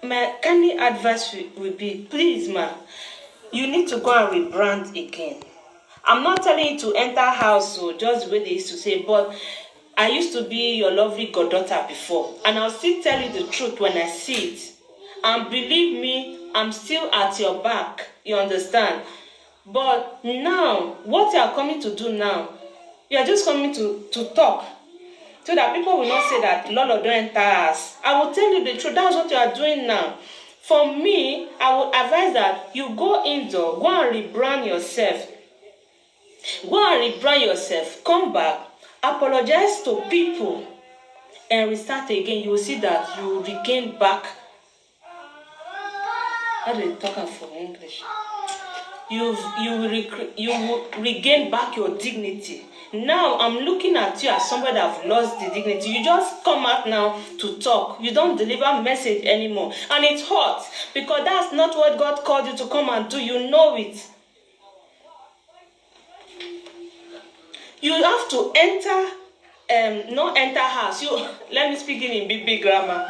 my kindly advice will be, please, ma, you need to go and rebrand again. I'm not telling you to enter house, so just the way they used to say, but I used to be your lovely goddaughter before, and I'll still tell you the truth when I see it. And believe me, I'm still at your back, you understand? But now, what you are coming to do now, you are just coming to talk, so that people will not say that Lolo don't enter us. I will tell you the truth, that's what you are doing now. For me, I would advise that you go indoor, go and rebrand yourself. Go and rebrand yourself, come back, apologize to people, and restart again. You will see that you will regain back. How do you talk for English? You will regain back your dignity. Now I'm looking at you as somebody that have lost the dignity. You just come out now to talk. You don't deliver message anymore, and it's hot because that's not what God called you to come and do. You know it. You have to enter, not enter house. You let me speak in big grammar.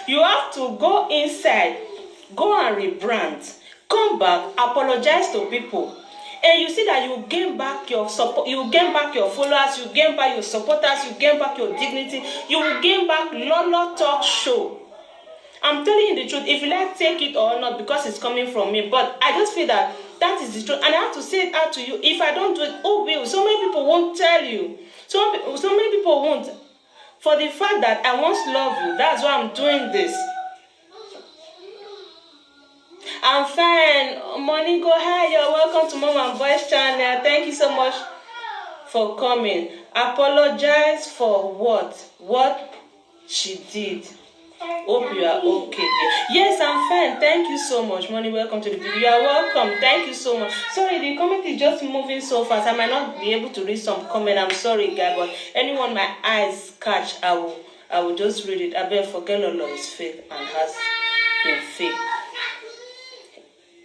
You have to go inside, go and rebrand, come back, apologize to people, and you see that you gain back your support, you gain back your followers, you gain back your supporters, you gain back your dignity, you will gain back Lolo Talk Show. I'm telling you the truth. If you like, take it or not, because it's coming from me, but I just feel that that is the truth, and I have to say it out to you. If I don't do it, who will? So many people won't tell you. So many people won't. For the fact that I once loved you, that's why I'm doing this. I'm fine. Monica, hi, you're welcome to Mom and Boys channel. Thank you so much for coming. Apologize for what? What she did. Hope you are okay. Yes, I'm fine. Thank you so much, Money. Welcome to the video. You are welcome. Thank you so much. Sorry, the comment is just moving so fast. I might not be able to read some comment. I'm sorry, guys, but anyone my eyes catch, I will just read it. I better forget Lolo is fake and has been fake.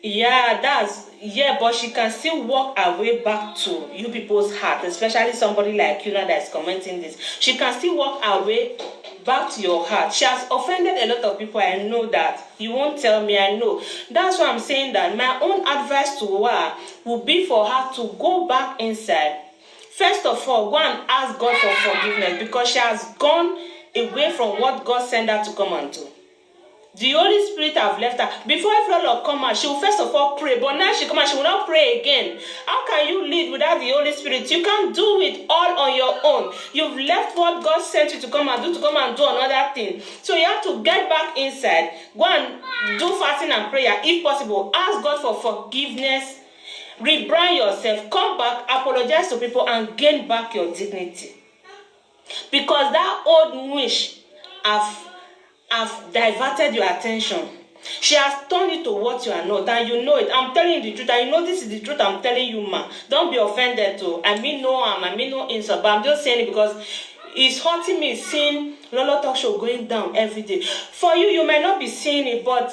Yeah, but she can still walk her way back to you people's heart, especially somebody like you now that's commenting this. She can still walk her way back to your heart. She has offended a lot of people. I know that. You won't tell me, I know. That's why I'm saying that my own advice to her would be for her to go back inside. First of all, go and ask God for forgiveness, because she has gone away from what God sent her to come and do. The Holy Spirit have left her. Before Lolo come out, she will first of all pray. But now she come out, she will not pray again. How can you lead without the Holy Spirit? You can't do it all on your own. You've left what God sent you to come and do another thing. So you have to get back inside. Go and do fasting and prayer if possible. Ask God for forgiveness. Rebrand yourself. Come back, apologize to people, and gain back your dignity. Because that old wish have diverted your attention. She has turned you to what you are not, and you know it. I'm telling you the truth, and you know this is the truth. I'm telling you, ma. Don't be offended too. I mean no harm, I mean no insult, but I'm just saying it because it's hurting me seeing Lolo Talk Show going down every day. For you, you might not be seeing it, but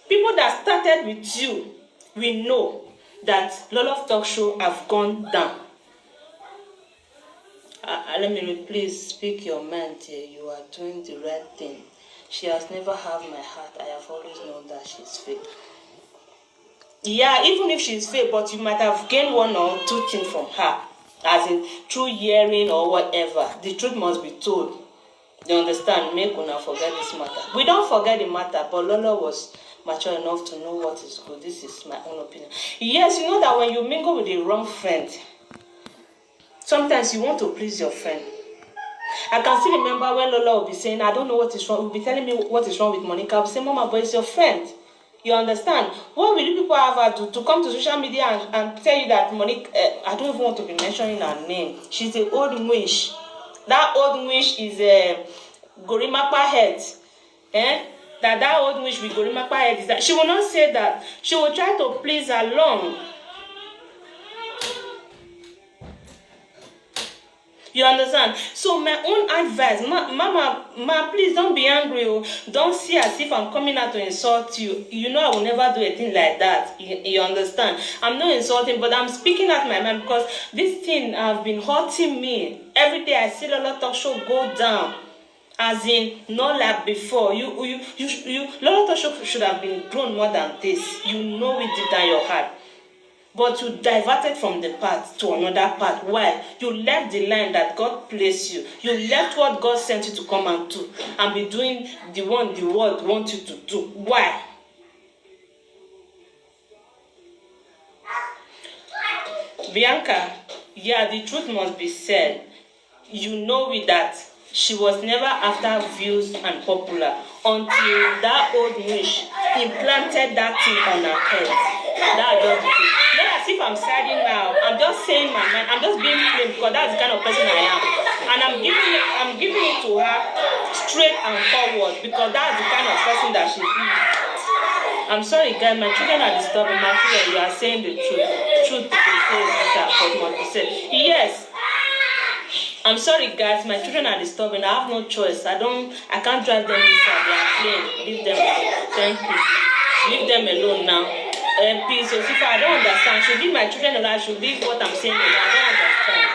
people that started with you will know that Lolo Talk Show have gone down. Let me please speak your mind here. You are doing the right thing. She has never had my heart. I have always known that she's fake. Yeah, even if she's fake, but you might have gained one or two things from her, as in through hearing or whatever. The truth must be told. You understand? Make una forget this matter. We don't forget the matter, but Lolo was mature enough to know what is good. This is my own opinion. Yes, you know that when you mingle with the wrong friend, sometimes you want to please your friend. I can still remember when Lola will be saying, I don't know what is wrong. Will be telling me what is wrong with Monica. I will say, Mama, but it's your friend. You understand? What will you people have her do to come to social media and tell you that Monica, I don't even want to be mentioning her name. She's the old wish. That old wish is Gorimapa head. That old wish with Gorimapa head is that. She will not say that. She will try to please along. You understand? So my own advice, Mama, please don't be angry. Don't see as if I'm coming out to insult you. You know I will never do a thing like that. You understand? I'm not insulting, but I'm speaking out my mind because this thing have been hurting me. Every day I see Lolo Talk Show go down. As in, not like before. Lolo should have been grown more than this. You know it deep down your heart. But you diverted from the path to another path. Why? You left the line that God placed you. You left what God sent you to come and do, and be doing the one the world wants you to do. Why? Bianca, yeah, the truth must be said. You know it that she was never after views and popular until that old witch implanted that thing on her head. That just it. Not as if I'm siding now. I'm just saying my mind. I'm just being plain because that's the kind of person I am. And I'm giving it to her straight and forward because that's the kind of person that she is. I'm sorry, guys, my children are disturbing my children. You are saying the truth. Truth is saying what you said. Yes. I'm sorry, guys, my children are disturbing. I have no choice. I can't drive them inside. They are playing. Leave them alone. Thank you. Leave them alone now. Please, so if I don't understand, should leave my children alone. I should leave what I'm saying alone. I don't understand.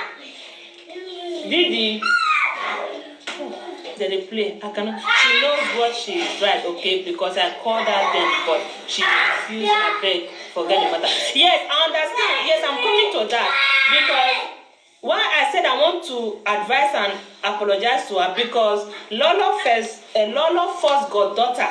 Didi. They play. I cannot. She knows what she is right, okay? Because I called her then, but she refused. I beg, forget the matter. Yes, I understand. Yes, I'm coming to that because why I said I want to advise and apologize to her because Lolo first goddaughter.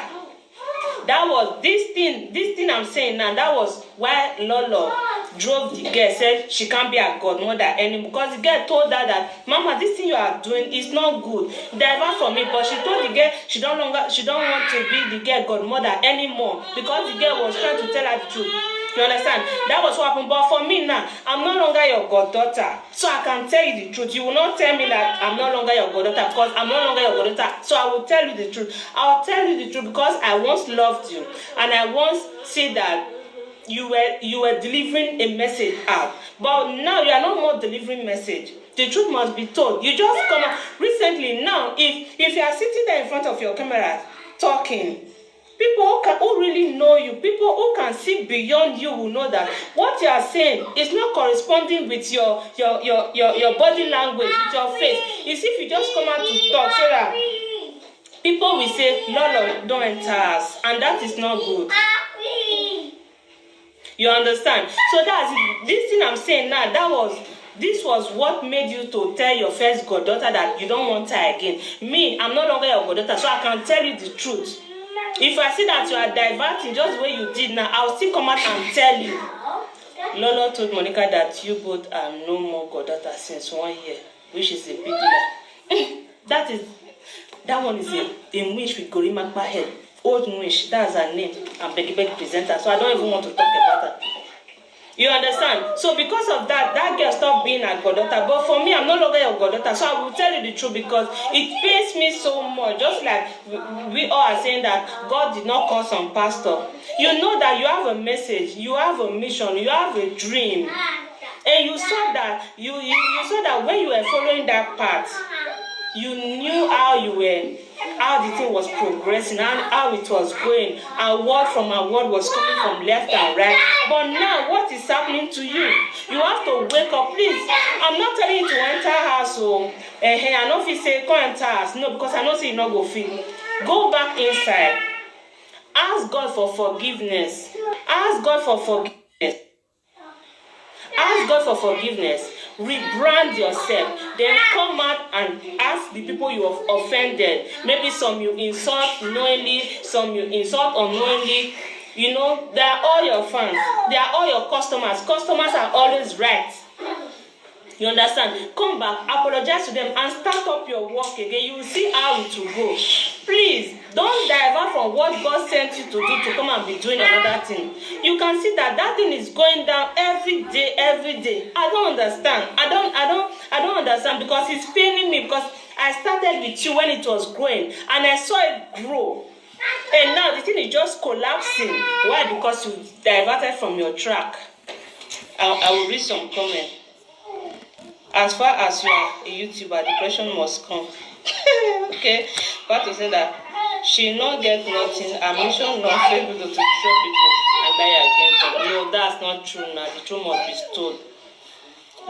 That was this thing I'm saying now. That was why Lolo drove the girl, said she can't be a godmother anymore because the girl told her that, Mama, this thing you are doing is not good. Divert from it, but she told the girl she don't want to be the girl godmother anymore because the girl was trying to tell her the truth. You understand? That was what happened. But for me now, I'm no longer your goddaughter, so I can tell you the truth. You will not tell me that I'm no longer your goddaughter because I'm no longer your goddaughter. So I will tell you the truth. I'll tell you the truth because I once loved you and I once said that you were delivering a message out, but now you are no more delivering message. The truth must be told. You just come out recently now. If you are sitting there in front of your camera talking, people who really know you, people who can see beyond you will know that what you are saying is not corresponding with your body language, with your face. It's if you just come out to talk so that people will say, Lolo, don't enter us, and that is not good. You understand? So that's it. This thing I'm saying now, this was what made you to tell your first goddaughter that you don't want her again. Me, I'm no longer your goddaughter, so I can tell you the truth. If I see that you are diverting just the way you did now, I'll still come out and tell you. Lolo told Monica that you both are no more goddaughter since 1 year, which is a big lie. That one is a witch with Gorimapa head. Old witch, that's her name. I'm Becky presenter, so I don't even want to talk about her. You understand? So because of that, that girl stopped being a goddaughter. But for me, I'm no longer your goddaughter. So I will tell you the truth because it pains me so much. Just like we all are saying that God did not call some pastor. You know that you have a message, you have a mission, you have a dream. And you saw that you saw that when you were following that path, you knew how the thing was progressing and how it was going. A word from a word was coming from left and right. But now, what is happening to you? You have to wake up, please. I'm not telling you to enter house. So, I know if you say come enter house, no, because I know say you not go feel. Go back inside. Ask God for forgiveness. Ask God for forgiveness. Ask God for forgiveness. Rebrand yourself. Then come out and ask the people you have offended. Maybe some you insult knowingly, some you insult unknowingly. You know, they are all your fans. They are all your customers. Customers are always right. You understand? Come back, apologize to them, and start up your work again. You will see how it will go. Please, don't divert from what God sent you to do to come and be doing another thing. You can see that thing is going down every day, every day. I don't understand. I don't understand because it's paining me because I started with you when it was growing and I saw it grow. And now the thing is just collapsing. Why? Because you diverted from your track. I will read some comments. As far as you are a YouTuber, the question must come. Okay, but to say that she not get nothing, her mission not able to show people and die against them. No, that's not true now. The truth must be told.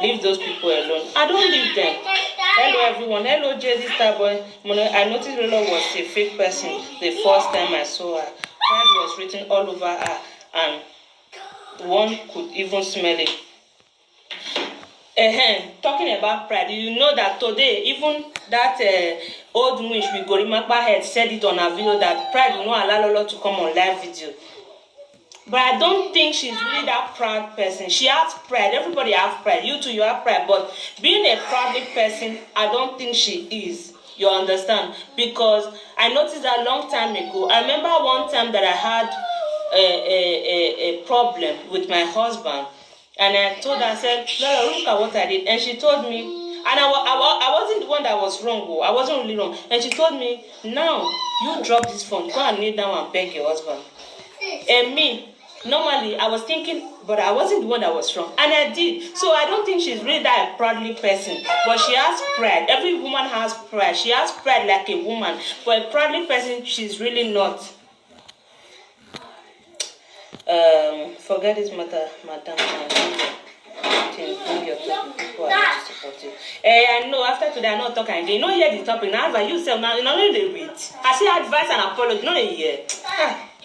Leave those people alone. I don't leave them. Hello everyone. Hello JD Starboy. I noticed Lolo was a fake person the first time I saw her. Pride was written all over her and one could even smell it. Talking about pride, you know that today, even that old witch with Gorimapa head said it on her video that pride will not allow Lolo to come on live video. But I don't think she's really that proud person. She has pride. Everybody has pride. You too, you have pride. But being a proud person, I don't think she is. You understand? Because I noticed that a long time ago. I remember one time that I had a problem with my husband. And I told her, I said, Lola, look at what I did. And she told me, and I wasn't the one that was wrong. Oh, I wasn't really wrong. And she told me, now, you drop this phone. Go and kneel down and beg your husband. And me, normally, I was thinking, but I wasn't the one that was wrong. And I did. So I don't think she's really that proudly person. But she has pride. Every woman has pride. She has pride like a woman. But a proudly person, she's really not. Forget this matter, madam. Bring your topic. People are not to support you. I know after today, I'm not talking again. You know, hear the topic now, but you say, now, you know, they read. I say advice and apology. No, hear.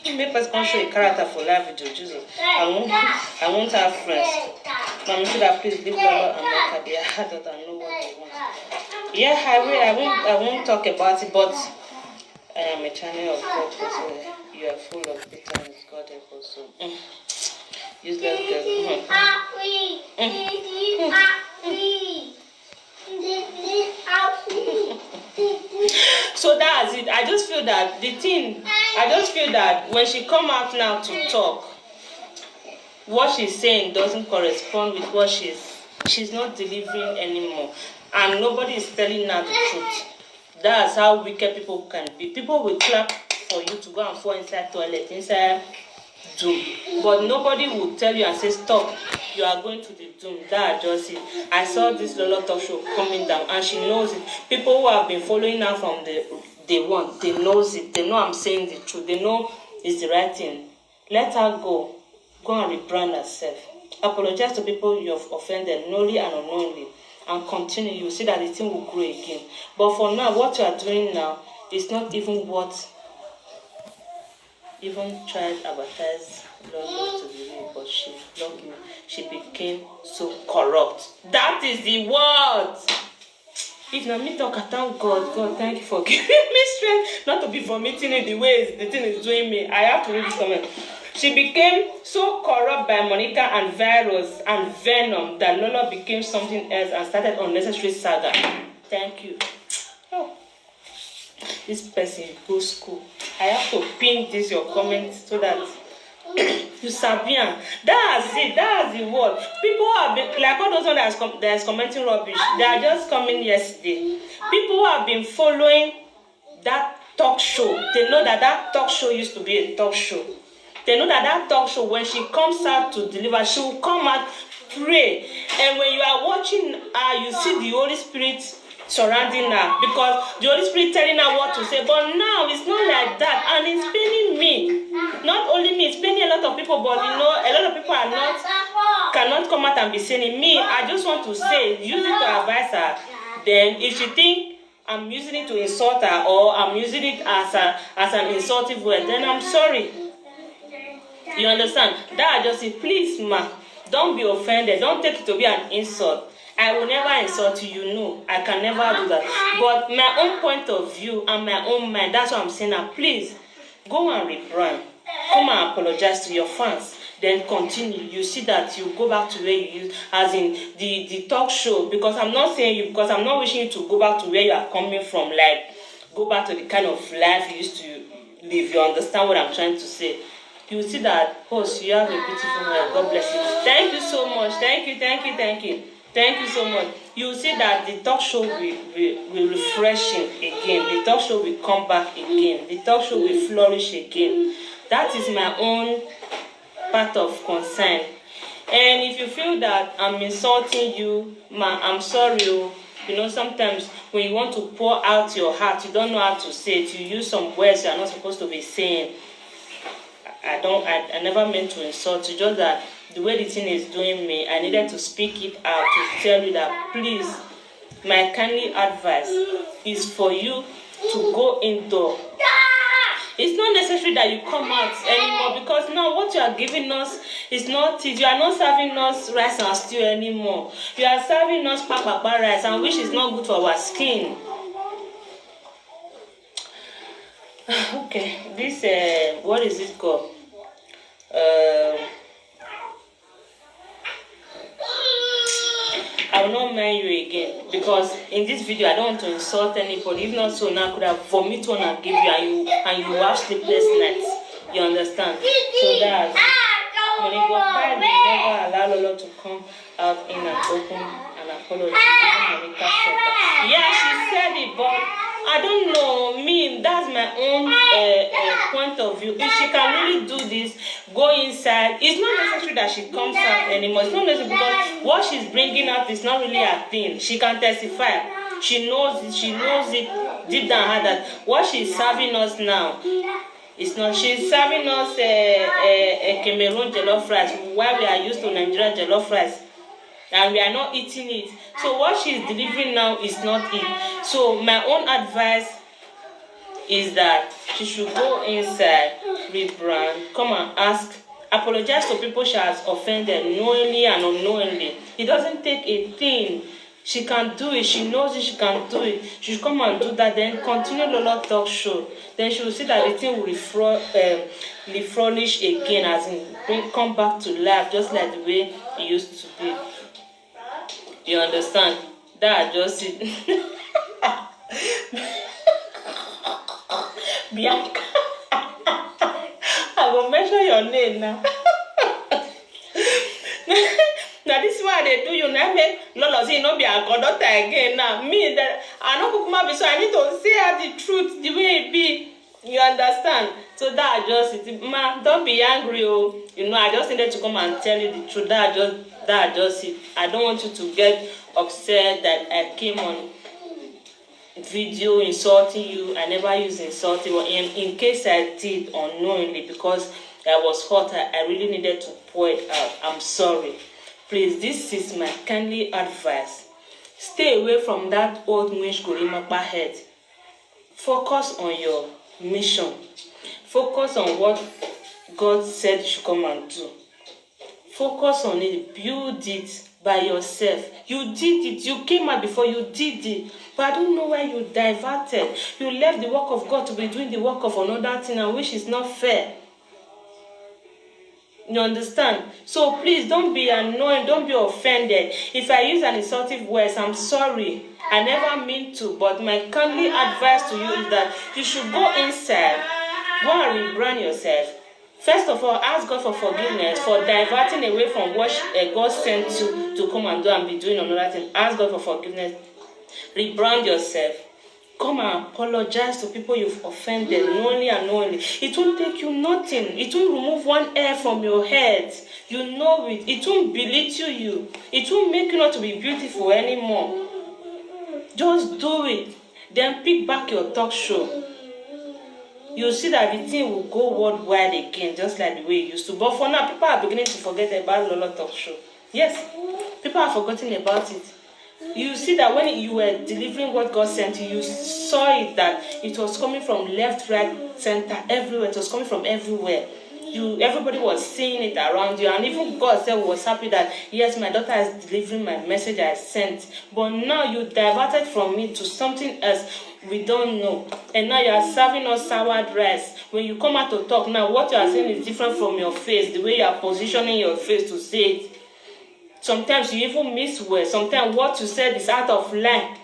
Make us show a character for life video, Jesus. I won't have friends. Mom, should I please leave Lolo and let her be? I don't know what they want. Yeah, I will. I won't talk about it, but I am a channel of God. So you are full of bitterness. God help us. So useless girl. So that's it. I just feel that when she come out now to talk, what she's saying doesn't correspond with what she's not delivering anymore, and nobody is telling her the truth. That's how wicked people can be. People will clap for you to go and fall inside toilet, inside doom, but nobody will tell you and say stop, you are going to the doom. That just it. I saw this Lolo talk show coming down and she knows it. People who have been following her from the day one, they knows it. They know I'm saying the truth. They know it's the right thing. Let her go and rebrand herself. Apologize to people you have offended knowingly and unknowingly, and continue. You see that the thing will grow again. But for now, what you are doing now is not even what even tried advertise Lolo to be real, but she loved me. She became so corrupt. That is the word. If not me talk, I thank God. God, thank you for giving me strength not to be vomiting in the ways the thing is doing me. I have to read this comment. She became so corrupt by Monica and virus and venom that Lolo became something else and started unnecessary saga. Thank you. Oh. This person go school. I have to pin this your comment so that you sabian. That's it. That's the word. People have been like all those ones that is commenting rubbish. They are just coming yesterday. People who have been following that talk show, they know that talk show used to be a talk show. They know that talk show, when she comes out to deliver, she will come out, pray. And when you are watching her, you see the Holy Spirit surrounding her, because the Holy Spirit telling her what to say. But now it's not like that, and it's paining me. Not only me, it's paining a lot of people. But you know, a lot of people cannot come out and be saying me. I just want to say, use it to advise her. Then, if she think I'm using it to insult her, or I'm using it as an insultive word, then I'm sorry. You understand? That I just say, please, ma, don't be offended. Don't take it to be an insult. I will never insult you, you know. I can never do that. But my own point of view and my own mind, that's what I'm saying now. Please, go and rebrand. Come and apologize to your fans. Then continue. You see that you go back to where you used, as in the talk show. Because I'm not saying you, because I'm not wishing you to go back to where you are coming from. Like, go back to the kind of life you used to live. You understand what I'm trying to say? You will see that, host, you have a beautiful life. God bless you. Thank you so much. Thank you. Thank you so much. You will see that the talk show will refreshing again. The talk show will come back again. The talk show will flourish again. That is my own part of concern. And if you feel that I'm insulting you, I'm sorry. You know, sometimes when you want to pour out your heart, you don't know how to say it. You use some words you are not supposed to be saying. I never meant to insult you, just that the way the thing is doing me, I needed to speak it out to tell you that please, my kindly advice is for you to go indoor. It's not necessary that you come out anymore, because now what you are giving us is not it. You are not serving us rice and stew anymore. You are serving us papa rice, and which is not good for our skin. Okay, this what is it called? I will not mind you again, because in this video I don't want to insult anybody. If not so, now I could have vomit one and give you, and you have sleepless nights. You understand? So that's Monica Pride never allow Lolo to come out in an open and apology. Monica said that. Yeah, she said it, but I don't know. Me, that's my own point of view. If she can really do this, go inside. It's not necessary that she comes out anymore. It's not necessary, because what she's bringing out is not really a thing. She can testify. She knows it. She knows it deep down her that what she's serving us now, it's not. She's serving us a Cameroon jollof rice, while we are used to Nigerian jollof rice, and we are not eating it. So what she's delivering now is not it. So my own advice is that she should go inside, rebrand, come and ask, apologize to people she has offended knowingly and unknowingly. It doesn't take a thing. She can do it. She knows it. She can do it. She should come and do that. Then continue Lolo Talk Show. Then she will see that the thing will refurnish again, as in come back to life, just like the way it used to be. You understand? That just it. Bianca. I will mention your name now. Now this is why they do you now make Lolo say no be a goddaughter again now. Me that I know Kukuma be, so I need to say her the truth the way it be. You understand? So that just it. Ma, don't be angry, oh. You know, I just needed to come and tell you the truth. That just it. I don't want you to get upset that I came on video insulting you. I never use insulting. In case I did unknowingly, because I was hot, I really needed to pour it out. I'm sorry. Please, this is my kindly advice. Stay away from that old Mwish Gorimapa head. Focus on your mission. Focus on what God said you should come and do. Focus on it. Build it by yourself. You did it. You came out before, you did it. But I don't know why you diverted. You left the work of God to be doing the work of another thing, and which is not fair. You understand? So please don't be annoyed, don't be offended. If I use an insultive words, I'm sorry. I never mean to, but my kindly advice to you is that you should go inside, go and rebrand yourself. First of all, ask God for forgiveness for diverting away from what God sent you to come and do and be doing another thing. Ask God for forgiveness. Rebrand yourself. Come and apologize to people you've offended, knowingly and unknowingly. It won't take you nothing. It won't remove one hair from your head. You know it. It won't belittle you. It won't make you not to be beautiful anymore. Just do it. Then pick back your talk show. You'll see that the thing will go worldwide again, just like the way it used to. But for now, people are beginning to forget about Lolo Talk Show. Yes, people are forgetting about it. You see that when you were delivering what God sent you, you saw it that it was coming from left, right, center, everywhere. It was coming from everywhere. Everybody was seeing it around you, and even God said was happy that yes, my daughter is delivering my message I sent. But now you diverted from it to something else we don't know, and now you are serving us soured rice. When you come out to talk now, what you are saying is different from your face, the way you are positioning your face to say it. Sometimes you even miss words. Sometimes what you said is out of line.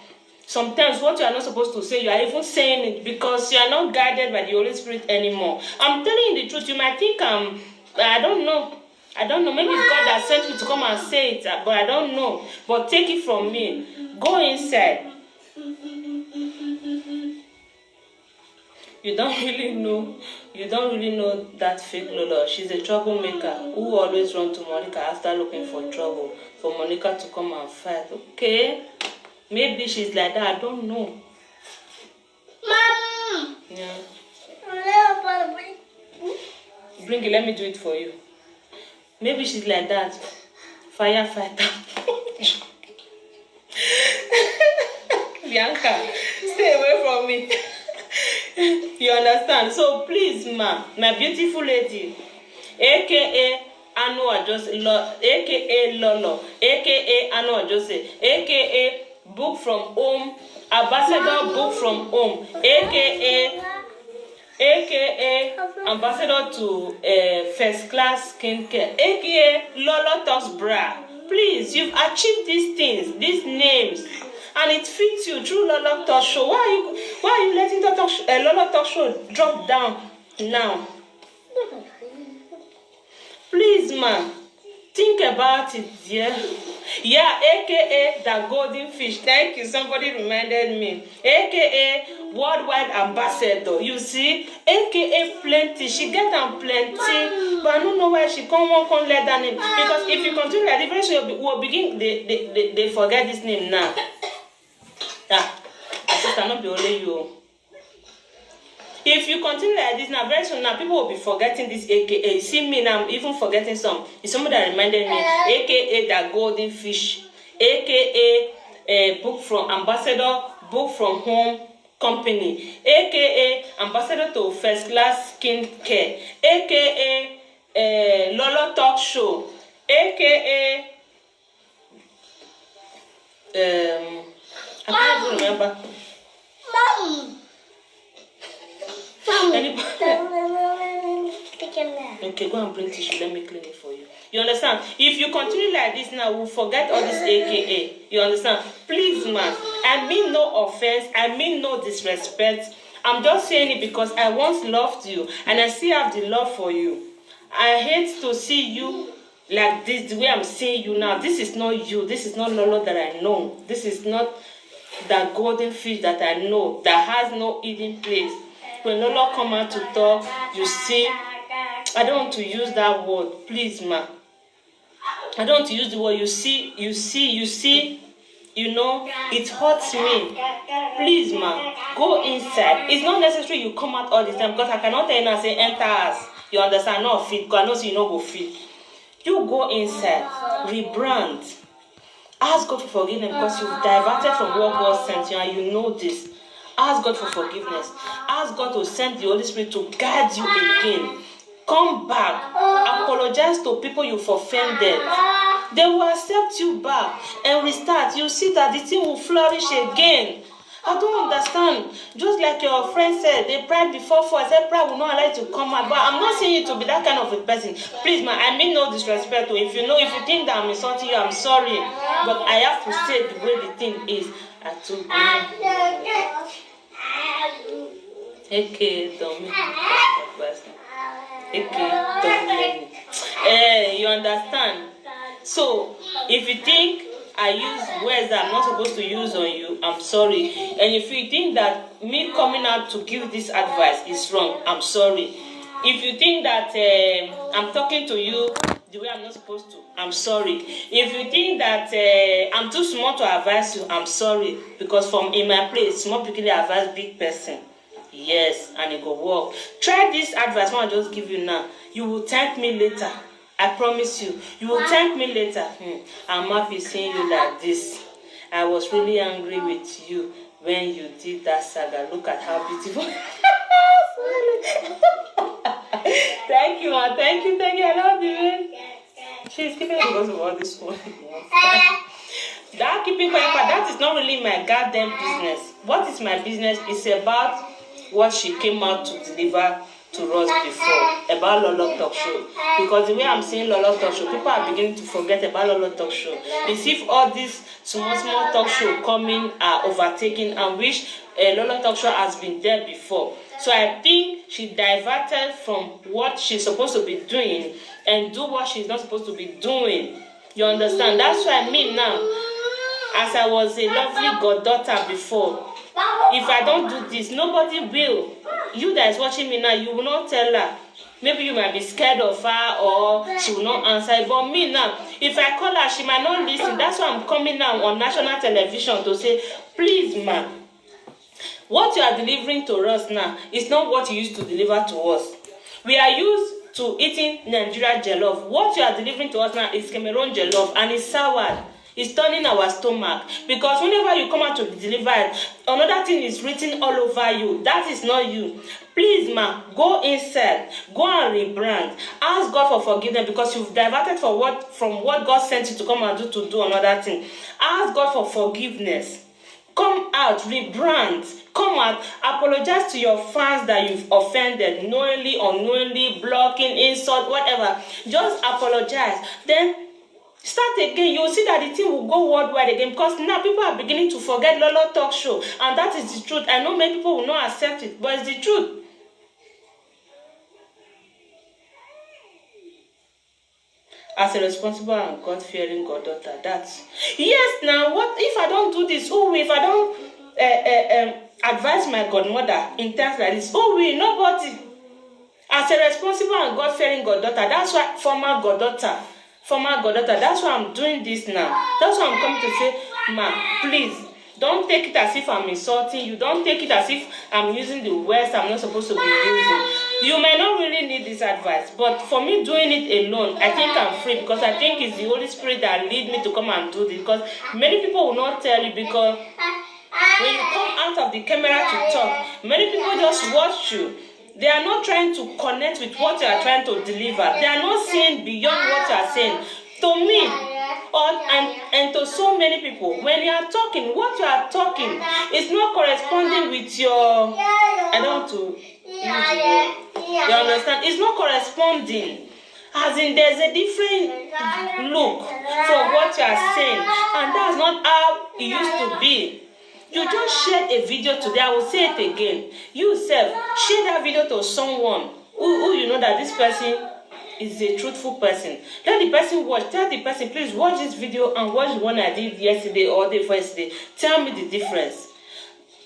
Sometimes what you are not supposed to say, you are even saying it because you are not guided by the Holy Spirit anymore. I'm telling you the truth. You might think I don't know. I don't know. Maybe it's God that sent you to come and say it, but I don't know. But take it from me. Go inside. You don't really know that fake Lolo. She's a troublemaker who always runs to Monica after looking for trouble, for Monica to come and fight. Okay? Maybe she's like that. I don't know. Mom! Yeah. bring it. Let me do it for you. Maybe she's like that. Firefighter. Bianca, stay away from me. You understand? So please, ma, my beautiful lady, aka Anu Ajose, aka Lolo, aka Anu Ajose, aka Book from Home, Ambassador Book from Home, aka Ambassador to First Class Skincare, aka Lolo Talks Bra. Please, you've achieved these things, these names, and it fits you through Lolo Talk Show. Why are you letting the Lolo Talk Show drop down now? Please, ma, think about it, yeah? Yeah, aka the golden fish. Thank you, somebody reminded me. Aka worldwide ambassador. You see, aka plenty. She get them plenty, but I don't know why she can't let that name. Because if you continue like this, we'll begin. They forget this name now. Ah, sister, not be only you. If you continue like this now, very soon now, people will be forgetting this AKA. You see me now, I'm even forgetting some. It's somebody that reminded me. AKA the golden fish. AKA book from Ambassador, Book from Home Company. AKA Ambassador to First Class Skincare. AKA Lolo Talk Show. AKA I can't even remember. Okay, go and bring tissue. Let me clean it for you. You understand? If you continue like this now, we'll forget all this AKA. You understand? Please, man. I mean no offense. I mean no disrespect. I'm just saying it because I once loved you and I still have the love for you. I hate to see you like this, the way I'm seeing you now. This is not you. This is not Lolo that I know. This is not the golden fish that I know that has no hidden place. When Lolo come out to talk, you see, I don't want to use that word, please, ma. I don't want to use the word. You see, you know, it hurts me. Please, ma, go inside. It's not necessary you come out all the time because I cannot tell you now, say, enter us. You understand? Not fit, because I know you not go fit. You go inside, rebrand. Ask God for forgiveness because you've diverted from what God sent you and you know this. Ask God for forgiveness. Ask God to send the Holy Spirit to guide you again. Come back. Apologize to people you've offended. They will accept you back and restart. You see that the thing will flourish again. I don't understand. Just like your friend said, they prayed before for. I said pride will not allow you to come out. But I'm not saying you to be that kind of a person. Please, man, I mean no disrespect. If you think that I'm insulting you, I'm sorry. But I have to say the way the thing is. I told you. Okay, don't make me. Okay, don't make me. You understand? So, if you think I use words that I'm not supposed to use on you, I'm sorry. And if you think that me coming out to give this advice is wrong, I'm sorry. If you think that I'm talking to you the way I'm not supposed to, I'm sorry. If you think that I'm too small to advise you, I'm sorry. Because from in my place, small people they advise big person. Yes, and it go work. Try this advice I just give you now. You will thank me later. I promise you. You will thank me later. I'm happy seeing you like this. I was really angry with you when you did that saga. Look at how beautiful. Thank you, ma. Thank you. I love you. She's keeping it because of all this one. That keeping quiet, that is not really my goddamn business. What is my business? It's about what she came out to deliver to us before about Lolo Talk Show. Because the way I'm saying Lolo Talk Show, people are beginning to forget about Lolo Talk Show. It's if all these small talk show coming are overtaken and which Lolo Talk Show has been there before. So I think she diverted from what she's supposed to be doing and do what she's not supposed to be doing. You understand? That's what I mean now. As I was a lovely goddaughter before, if I don't do this, nobody will. You that is watching me now, you will not tell her. Maybe you might be scared of her or she will not answer. But me now, if I call her, she might not listen. That's why I'm coming now on national television to say, please, ma, what you are delivering to us now is not what you used to deliver to us. We are used to eating Nigeria jollof. What you are delivering to us now is Cameroon jollof, and it's sour. It's turning our stomach, because whenever you come out to deliver it, another thing is written all over you. That is not you. Please, ma, go inside, go and rebrand. Ask God for forgiveness, because you've diverted from what God sent you to come and do another thing. Ask God for forgiveness. Come out, rebrand. Come out, apologize to your fans that you've offended, knowingly, unknowingly, blocking, insult, whatever. Just apologize. Then start again. You will see that the thing will go worldwide again, because now people are beginning to forget Lolo Talk Show, and that is the truth. I know many people will not accept it, but it's the truth. As a responsible and God-fearing goddaughter, that's yes. Now, what if I don't do this? Oh, if I don't advise my godmother in times like this? Oh, nobody. As a responsible and God-fearing goddaughter, that's why former goddaughter, that's why I'm doing this now. That's why I'm coming to say, ma, please, don't take it as if I'm insulting you. Don't take it as if I'm using the words I'm not supposed to be using. You may not really need this advice, but for me doing it alone, I think I'm free, because I think it's the Holy Spirit that lead me to come and do this. Because many people will not tell you, because when you come out of the camera to talk, many people just watch you. They are not trying to connect with what you are trying to deliver. They are not seeing beyond what you are saying. To me, and to so many people, when you are talking, what you are talking is not corresponding with your, I don't want to use the word. You understand? It's not corresponding. As in, there's a different look for what you are saying, and that's not how it used to be. You just shared a video today. I will say it again. You self share that video to someone who you know that this person is a truthful person. Let the person watch. Tell the person, please watch this video and watch the one I did yesterday or the day before yesterday. Tell me the difference.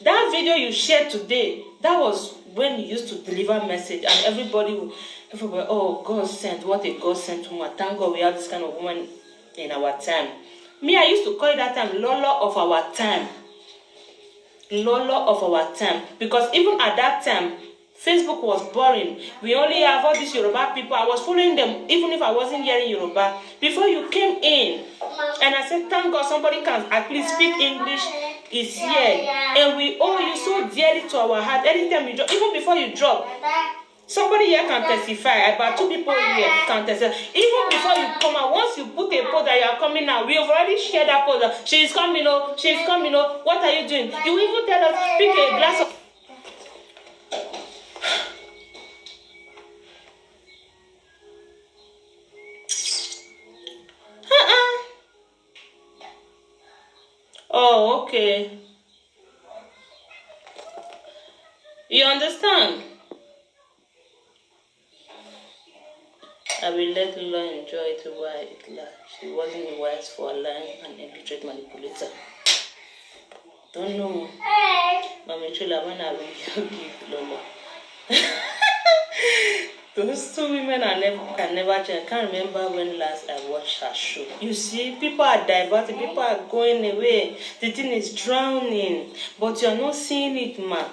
That video you shared today, that was when you used to deliver message, and everybody, oh, God sent. What a God sent woman. Thank God we have this kind of woman in our time. Me, I used to call it that time Lola of our time. Lola of our time, because even at that time Facebook was boring. We only have all these Yoruba people. I was following them even if I wasn't hearing Yoruba before you came in, and I said thank God somebody can at least speak English is here, and we owe you so dearly to our heart. Anytime you drop, even before you drop, somebody here can testify. About 2 people here can testify. Even before you come out, once you put a post that you are coming now, we have already shared that post. She is coming, oh, she is coming, oh. What are you doing? You even tell us, pick a glass of. Oh, okay. You understand? I will let Lola enjoy it while it lasts. She wasn't wise for a lying and illiterate manipulator. Don't know. Mama Chula, when I will give Lola. Those 2 women can never change. I can't remember when last I watched her show. You see, people are diverting, people are going away. The thing is drowning. But you are not seeing it, ma.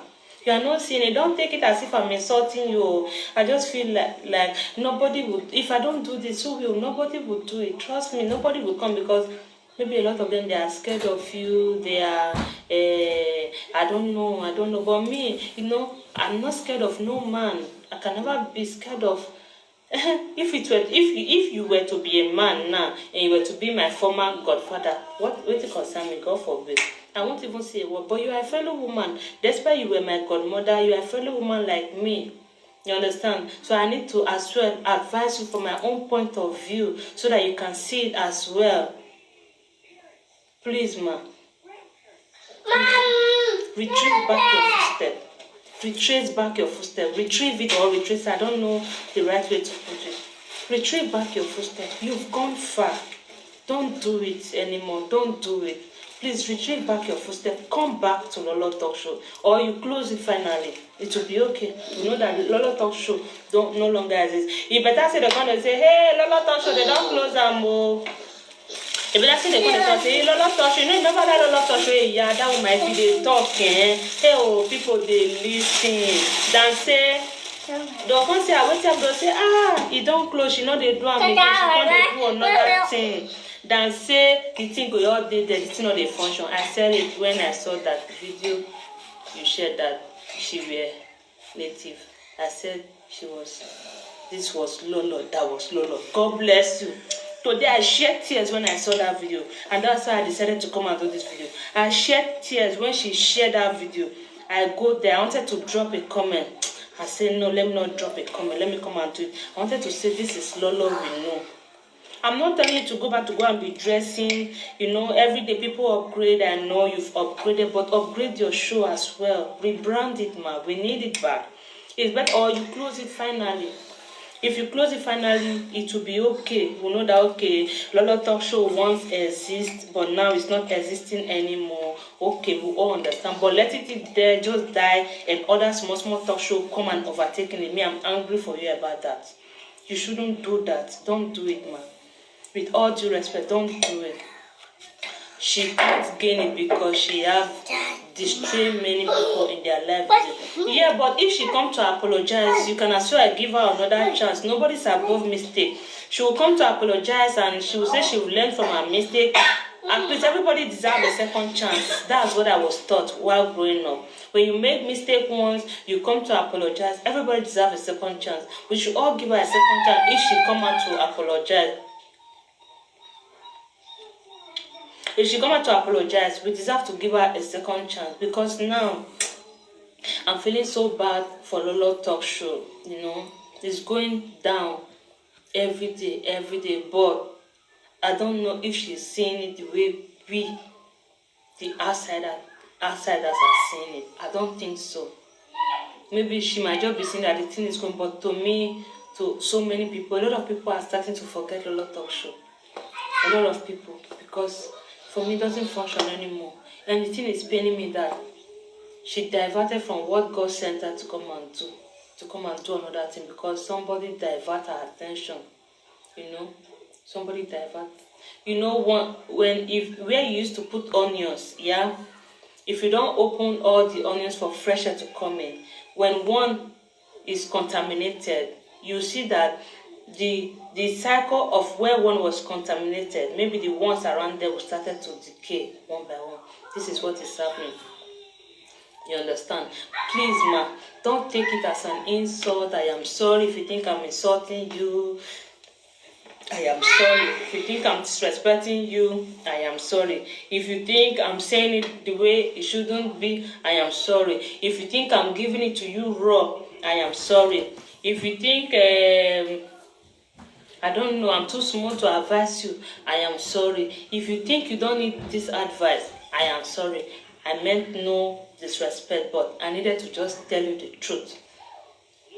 You are not seeing it. Don't take it as if I'm insulting you. I just feel like nobody would. If I don't do this, who will? Nobody would do it. Trust me, nobody will come, because maybe a lot of them, they are scared of you. They are, I don't know. But me, you know, I'm not scared of no man. I can never be scared of. If you were to be a man now, and you were to be my former godfather, what will it concern me? God forbid. I won't even say a word. But you are a fellow woman. Despite you were my godmother, you are a fellow woman like me. You understand? So I need to as well advise you from my own point of view, so that you can see it as well. Please, ma. Retrieve back your footstep. Retrace back your footstep. Retrieve it or retrace. I don't know the right way to put it. Retrieve back your footstep. You've gone far. Don't do it anymore. Don't do it. Please retrieve back your footstep. Come back to Lolo Talk Show, or you close it finally. It will be okay. You know that Lolo Talk Show no longer exists. You better say they're going to say, hey, Lolo Talk Show, they don't close them. If that's they're going to say, hey, Lolo Talk Show, you know, remember that Lolo Talk Show, yeah, that might be they talking. Hey, oh, people, they listen. Then say, They'll come say, I wait up, they'll say, it don't close, she know they do am again, she can't do another thing. Than say the thing go all day there, the thing not dey function. I said it when I saw that video you shared that she were native. I said this was Lolo, that was Lolo. God bless you. Today I shed tears when I saw that video, and that's why I decided to come and do this video. I shed tears when she shared that video. I go there, I wanted to drop a comment. I said no, let me not drop a comment, let me come and do it. I wanted to say this is Lolo we know. I'm not telling you to go back to go and be dressing, you know, every day people upgrade. I know you've upgraded, but upgrade your show as well. Rebrand it, ma. We need it back. It's better, or you close it finally. If you close it finally, it will be okay. We know that, okay, Lolo Talk Show once exists, but now it's not existing anymore. Okay, we all understand. But let it there, just die, and other small talk show come and overtake it. Me, I'm angry for you about that. You shouldn't do that. Don't do it, man. With all due respect, don't do it. She can't gain it because she have destroyed many people in their lives. Yeah, but if she come to apologize, you can as well give her another chance. Nobody's above mistake. She will come to apologize and she will say she will learn from her mistake. And please, everybody deserves a second chance. That's what I was taught while growing up. When you make mistake once, you come to apologize. Everybody deserves a second chance. We should all give her a second chance if she come out to apologize. If she come out to apologize, we deserve to give her a second chance, because now I'm feeling so bad for Lolo Talk Show. You know, it's going down every day. But I don't know if she's seeing it the way we, the outsiders, are seeing it. I don't think so. Maybe she might just be seeing that the thing is going, but to me, to so many people, a lot of people are starting to forget Lolo Talk Show. A lot of people, because for me, it doesn't function anymore. And the thing is paining me that she diverted from what God sent her to come and do another thing, because somebody divert her attention. You know, somebody divert. You know, where you used to put onions, yeah. If you don't open all the onions for fresh air to come in, when one is contaminated, you see that the cycle of where one was contaminated, maybe the ones around there will started to decay one by one. This is what is happening. You understand? Please, ma, don't take it as an insult. I am sorry if you think I'm insulting you. I am sorry. If you think I'm disrespecting you, I am sorry. If you think I'm saying it the way it shouldn't be, I am sorry. If you think I'm giving it to you raw, I am sorry. If you think I don't know, I'm too small to advise you, I am sorry. If you think you don't need this advice, I am sorry. I meant no disrespect, but I needed to just tell you the truth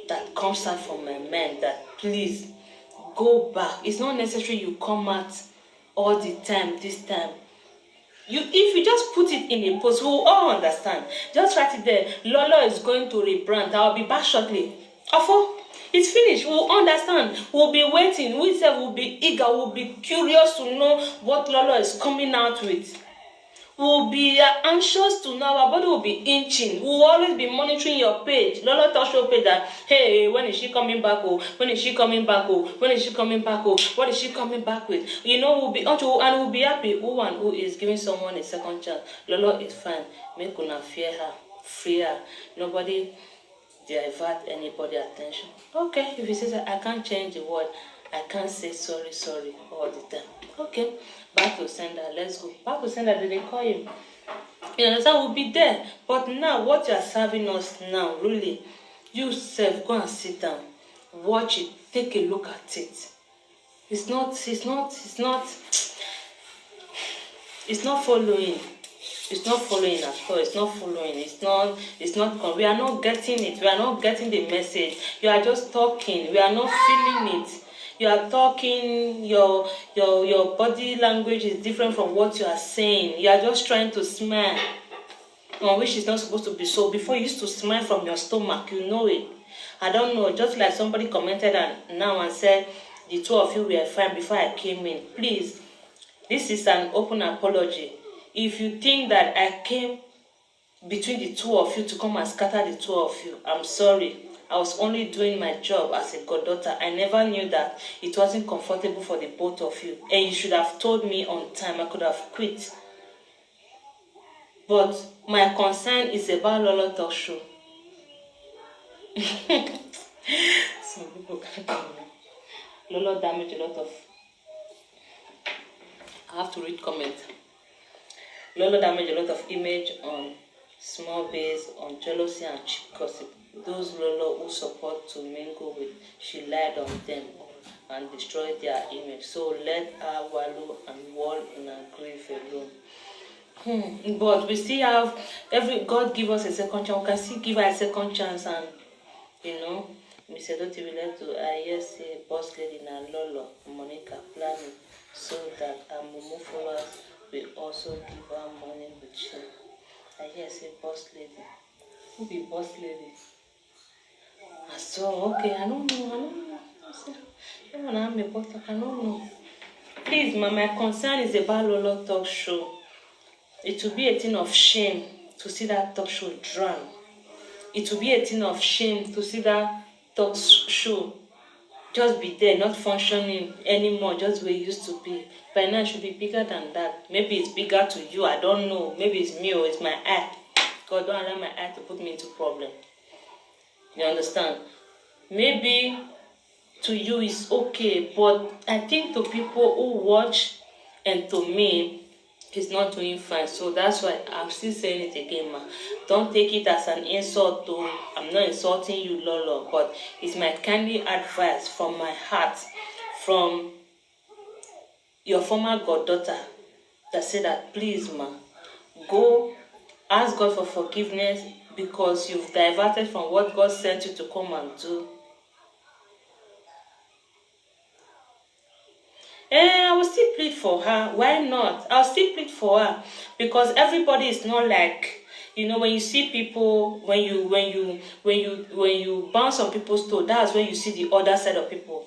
that comes out from my mind, that please go back. It's not necessary you come out all the time this time. If you just put it in a post, we will all understand. Just write it there. Lolo is going to rebrand. I'll be back shortly. Afo, it's finished. We'll understand. We'll be waiting. We say we'll be eager. We'll be curious to know what Lolo is coming out with. We'll be anxious to know. Our body will be inching. We'll always be monitoring your page, Lolo Talk Show page, that, hey, when is she coming back? Oh, when is she coming back? Oh, when is she coming back? Oh, what is she coming back with? You know, we'll be and we'll be happy. Who is giving someone a second chance? Lolo is fine. Make una fear her, free her. Nobody divert anybody attention. Okay, if you say that I can't change the word, I can't say sorry all the time. Okay, back to sender. Let's go. Back to sender. Did they call him? You understand? We'll be there. But now, what you are serving us now, really, you self go and sit down, watch it, take a look at it. It's not following. It's not following at all. It's not following. It's not. We are not getting it. We are not getting the message. You are just talking. We are not feeling it. You are talking, your body language is different from what you are saying. You are just trying to smile, which is not supposed to be so. Before, you used to smile from your stomach, you know it. I don't know, just like somebody commented and said, the two of you were fine before I came in. Please, this is an open apology. If you think that I came between the two of you to come and scatter the two of you, I'm sorry. I was only doing my job as a goddaughter. I never knew that it wasn't comfortable for the both of you. And you should have told me on time. I could have quit. But my concern is about Lolo Talk Show. Some people can't tell me. Lolo damaged a lot of... I have to read comments. Lolo damaged a lot of image on small base, on jealousy and cheap gossip. Those Lolo who support to mingle with, she lied on them and destroyed their image. So let her wallow and wall in her grief alone. But we still have God give us a second chance. We can still give her a second chance, and you know, Mr. Doti will let to yes, boss lady na Lolo Monica planning so that our Momo followers will also give her money with you. I hear say boss lady. Who be boss lady? So okay, I don't know. I'm a boss, I don't know. Please, my concern is about Lolo Talk Show. It will be a thing of shame to see that talk show drown. It will be a thing of shame to see that talk show just be there, not functioning anymore, just the way it used to be. By now, it should be bigger than that. Maybe it's bigger to you, I don't know. Maybe it's me or it's my eye. God, don't allow my eye to put me into problem. You understand? Maybe to you it's okay, but I think to people who watch and to me, it's not doing fine. So that's why I'm still saying it again, ma. Don't take it as an insult though. I'm not insulting you, Lolo, but it's my kindly advice from my heart, from your former goddaughter, that said that please, ma, go ask God for forgiveness because you've diverted from what God sent you to come and do. I will still plead for her. Why not? I'll still plead for her because everybody is not like, you know, when you see people, when you bounce on people's toe, that's when you see the other side of people.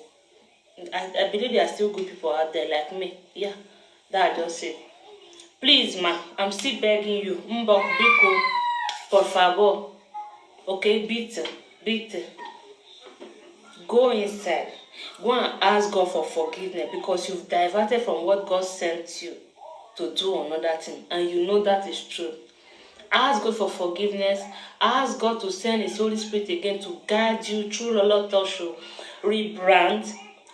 I believe there are still good people out there like me. Yeah, that I just said. Please, ma, I'm still begging you. Mbok biko, por favor. Okay, bitte. Go inside. Go and ask God for forgiveness because you've diverted from what God sent you to do another thing, and you know that is true. Ask God for forgiveness. Ask God to send His Holy Spirit again to guide you through Lolo Talk Show. Rebrand,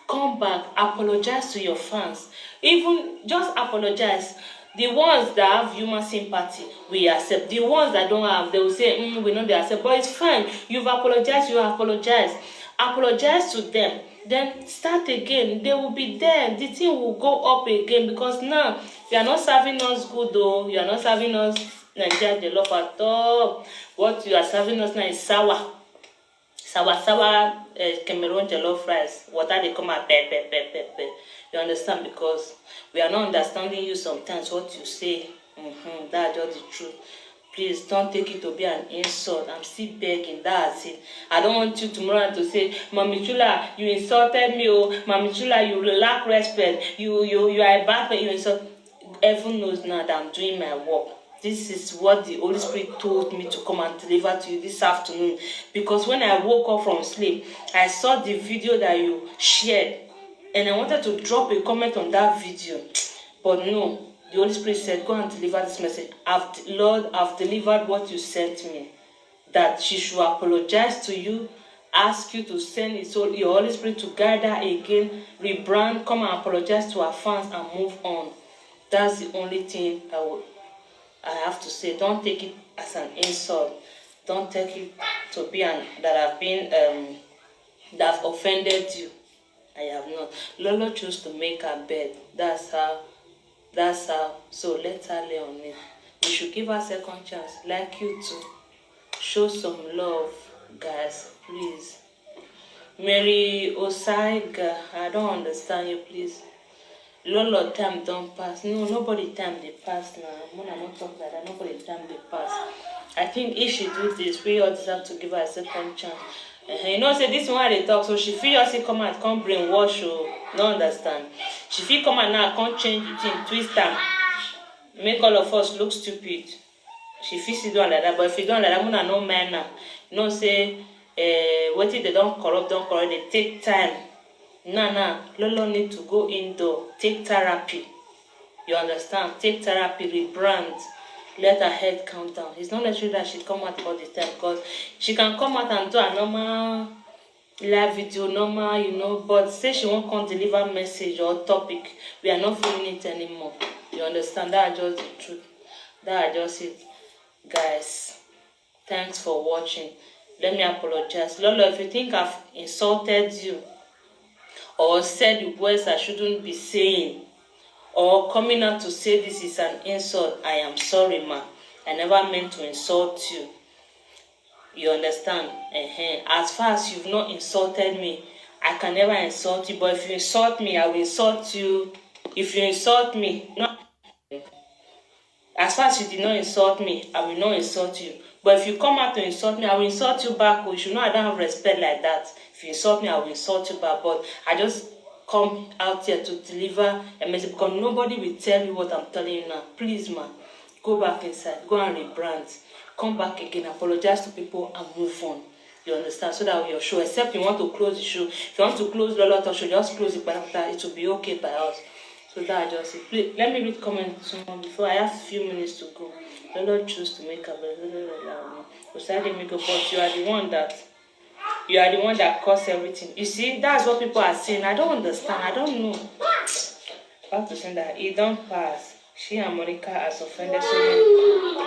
come back, apologize to your fans. Even just apologize. The ones that have human sympathy, we accept. The ones that don't have, they will say, we know they accept. But it's fine. You've apologized, you apologize. Apologize to them. Then start again. They will be there. The thing will go up again because now you are not serving us good though. You are not serving us Nigeria jollof at all. What you are serving us now is sour Cameroon jollof rice. Water they come out pe. You understand? Because we are not understanding you sometimes what you say. That's just the truth. Please don't take it to be an insult. I'm still begging. That's it. I don't want you tomorrow to say, Mami Chula, you insulted me. Oh, Mami Chula, you lack respect. You are a bad person. You insult. Everyone knows now that I'm doing my work. This is what the Holy Spirit told me to come and deliver to you this afternoon. Because when I woke up from sleep, I saw the video that you shared. And I wanted to drop a comment on that video. But no. The Holy Spirit said, go and deliver this message. Lord, I've delivered what you sent me. That she should apologize to you, ask you to send your Holy Spirit to guide her again, rebrand, come and apologize to her fans and move on. That's the only thing I have to say. Don't take it as an insult. Don't take it to be that I've offended you. I have not. Lolo chose to make her bed. That's how. So let her lay on it. We should give her a second chance. Like you too. Show some love, guys, please. Mary Osaiga, I don't understand you, please. Lolo time don't pass. No, nobody time they pass now. I'm not talking like that. Nobody time they pass. I think if she do this, we all deserve to give her a second chance. You know, say this one they talk, so she feel just come out, come brainwash, no understand. She feel come out now, can't change it in twist time, make all of us look stupid. She feel she do like that, but if you don't like that, I'm no man now. You know, say wetin they don't corrupt, they take time. Nah, Lolo need to go indoor, take therapy. You understand? Take therapy, rebrand, let her head calm down. It's not necessary that she come out all the time, because she can come out and do a normal live video, normal, you know, but say she won't come deliver message or topic, we are not feeling it anymore. You understand? That is just the truth. That is just it. Guys, thanks for watching. Let me apologize. Lolo, if you think I've insulted you or said words I shouldn't be saying, or coming out to say this is an insult, I am sorry, ma. I never meant to insult you. You understand? As far as you've not insulted me, I can never insult you. But if you insult me, I will insult you. If you insult me, not as far as you did not insult me, I will not insult you. But if you come out to insult me, I will insult you back. You should know I don't have respect like that. If you insult me, I will insult you back. But I just come out here to deliver a message, because nobody will tell you what I'm telling you now. Please, man, go back inside, go and rebrand, come back again, apologize to people and move on. You understand? So that your show, except you want to close the show, if you want to close Lolo Talk Show, just close it. But after, it will be okay by us. So that just it. Please, let me read comments before I have a few minutes to go. Lolo choose to make a but you are the one that caused everything. You see, that's what people are saying. I don't understand. I don't know. I have to say that it don't pass. She and Monica has offended so many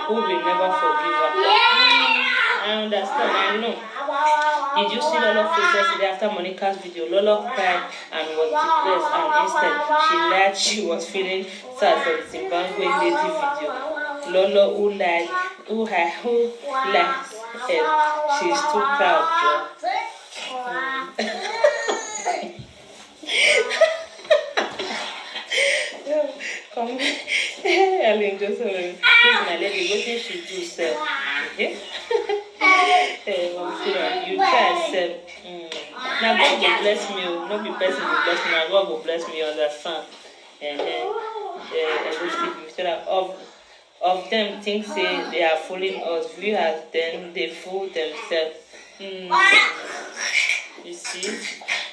who will never forgive her. I understand. I know. Did you see Lolo face yesterday after Monica's video? Lolo cried and was depressed, and instead she lied she was feeling sad for the Zimbabwe lady video. Lolo who lied, she's too proud. Come, Ellen, just please, my lady, what did she do, sir? Okay? You try, sir. Now God will bless me. Not be person will bless me. Now God will bless me. You understand? Of them think say they are fooling us. We as them, they fool themselves. You see?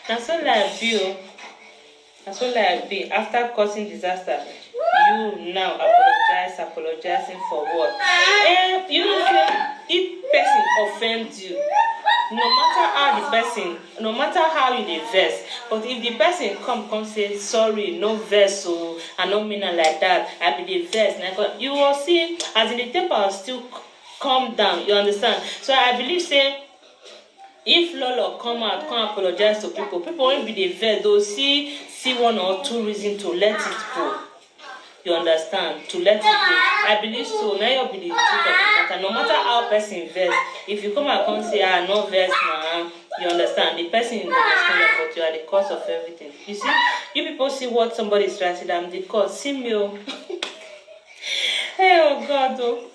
That's all I feel. That's all I be. After causing disaster, you now apologizing for what? You know, if person offends you, no matter how you vex, but if the person come say sorry, no vex, so I don't mean it like that, I be the vex, you will see as in the temper will still calm down. You understand? So I believe say if Lolo come out, come apologize to people won't be the vex. They'll see one or two reasons to let it go. You understand? To let it go. I believe so. Now you'll be the truth of the matter. No matter how person vex, if you come and come say, no vex, nah, you understand? The person is understand but you are the cause of everything. You see? You people see what somebody is writing, I'm the cause. See me, oh. Hey, oh God, oh.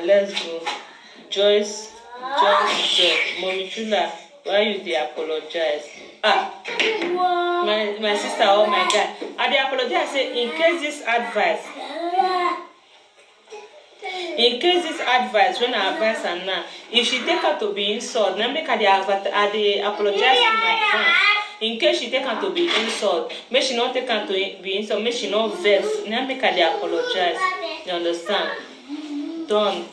Let's go. Joyce, Mommy Chula, why you dey apologize? My sister, oh my God, I dey apologize. Say in case this advice, when I advise her now, if she take her to be insult, then make her dey apologize in advance. In case she take her to be insult, make she not take her to be insult, make she not vex. Then make her dey apologize. You understand? Done.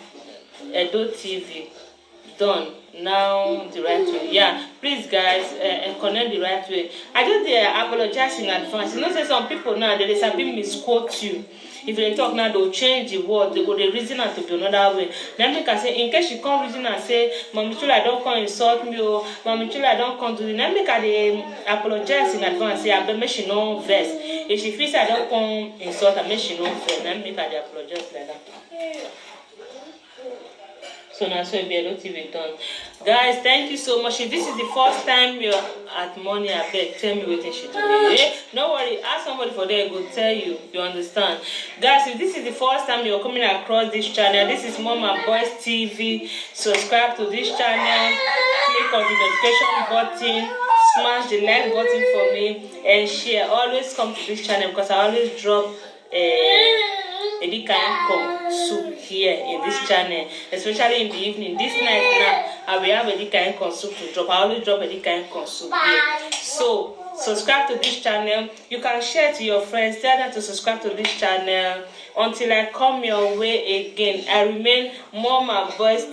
Edo TV. Done. Now the right way. Yeah, please guys, connect the right way. I just apologize in advance. You know, say some people now they sabi misquote you. If they talk now, they'll change the word. They go the reason to be another way. Then make her say, in case she come reason and say, Mommy Chula, don't come insult me, or Mommy Chula, don't come do it. Then make her apologize in advance. Say, I make she no vex. If she feels I don't come insult, I make she no vex. Then make her apologize like that. So now, so be Edo TV done. Guys, thank you so much. If this is the first time you're at money, I beg, tell me what she do. Eh? No worry, ask somebody for there, go tell you. You understand? Guys, if this is the first time you're coming across this channel, this is Mama Boys TV. Subscribe to this channel, click on the notification button, smash the like button for me, and share. Always come to this channel because I always drop edikaiko soup here in this channel, especially in the evening. This night now, I will have edikaiko soup to drop. I always drop edikaiko soup here. So subscribe to this channel. You can share to your friends. Tell them to subscribe to this channel. Until I come your way again, I remain Mama Voice.